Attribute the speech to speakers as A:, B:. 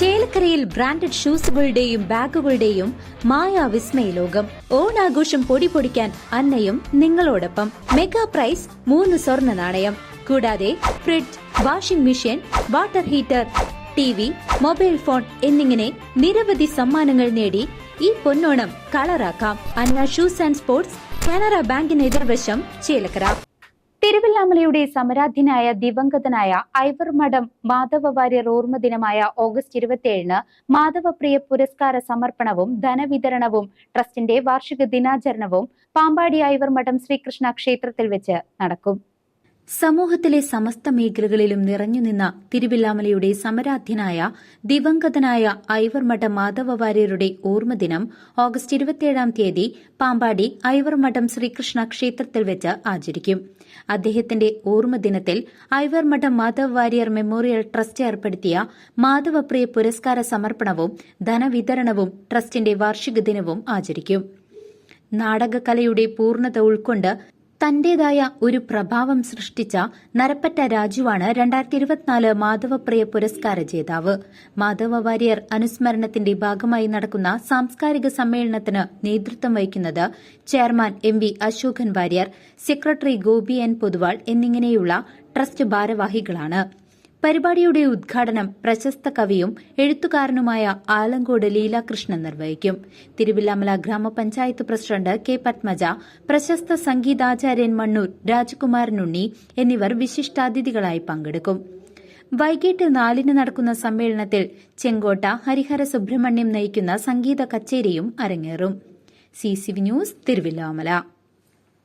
A: ചേലക്കരയിൽ ബ്രാൻഡഡ് ഷൂസുകളുടെയും ബാഗുകളുടെയും മായാവിസ്മയ ലോകം. ഓണാഘോഷം പൊടിപൊടിക്കാൻ അന്നയും നിങ്ങളോടൊപ്പം. മെഗാ പ്രൈസ് 3 സ്വർണ്ണ നാണയം. കൂടാതെ fridge, washing machine, water heater, TV, mobile phone എന്നിങ്ങനെ നിരവധി സമ്മാനങ്ങൾ നേടി ഈ പൊന്നോണം കളറാക്കാം. അന്ന ഷൂസ് ആൻഡ് സ്പോർട്സ്, കാനറ ബാങ്കിന് എതിർവശം, ചേലക്കര. തിരുവല്ലാമലയുടെ സമരാധ്യനായ ദിവംഗതനായ ഐവർമഠം മാധവ വാര്യർ ഓർമ്മ ദിനമായ ഓഗസ്റ്റ് 27-ന് മാധവപ്രിയ പുരസ്കാര സമർപ്പണവും ധനവിതരണവും ട്രസ്റ്റിന്റെ വാർഷിക ദിനാചരണവും പാമ്പാടി ഐവർമഠം ശ്രീകൃഷ്ണ ക്ഷേത്രത്തിൽ വെച്ച് നടക്കും. സമൂഹത്തിലെ സമസ്ത മേഖലകളിലും നിറഞ്ഞുനിന്ന തിരുവില്ലാമലയുടെ സമരാധ്യനായ ദിവംഗതനായ ഐവർമഠം മാധവ വാര്യരുടെ ഓർമ്മദിനം ഓഗസ്റ്റ് 27-ാം തീയതി പാമ്പാടി ഐവർമഠം ശ്രീകൃഷ്ണ ക്ഷേത്രത്തിൽ വെച്ച് ആചരിക്കും. അദ്ദേഹത്തിന്റെ ഓർമ്മദിനത്തിൽ ഐവർമഠം മാധവ വാര്യർ മെമ്മോറിയൽ ട്രസ്റ്റ് ഏർപ്പെടുത്തിയ മാധവപ്രിയ പുരസ്കാര സമർപ്പണവും ധനവിതരണവും ട്രസ്റ്റിന്റെ വാർഷിക ദിനവും ആചരിക്കും. നാടകകലയുടെ പൂർണ്ണത ഉൾക്കൊണ്ട് തന്റേതായ ഒരു പ്രഭാവം സൃഷ്ടിച്ച നരപ്പറ്റ രാജുവാണ് 2024 മാധവപ്രിയ പുരസ്കാര ജേതാവ്. മാധവ വാര്യർ അനുസ്മരണത്തിന്റെ ഭാഗമായി നടക്കുന്ന സാംസ്കാരിക സമ്മേളനത്തിന് നേതൃത്വം വഹിക്കുന്നത് chairman MV Ashokan Warrier, secretary Gopi N Poduval എന്നിങ്ങനെയുള്ള ട്രസ്റ്റ് ഭാരവാഹികളാണ്. പരിപാടിയുടെ ഉദ്ഘാടനം പ്രശസ്ത കവിയും എഴുത്തുകാരനുമായ ആലങ്കോട് ലീലാകൃഷ്ണൻ നിർവഹിക്കും. തിരുവില്ലാമല ഗ്രാമപഞ്ചായത്ത് പ്രസിഡന്റ് K പത്മജ, പ്രശസ്ത സംഗീതാചാര്യൻ മണ്ണൂർ രാജകുമാരനുണ്ണി എന്നിവർ വിശിഷ്ടാതിഥികളായി പങ്കെടുക്കും. വൈകിട്ട് 4-ന് നടക്കുന്ന സമ്മേളനത്തിൽ ചെങ്കോട്ട ഹരിഹര സുബ്രഹ്മണ്യം നയിക്കുന്ന സംഗീത കച്ചേരിയും അരങ്ങേറും. CCV news, Thiruvilwamala.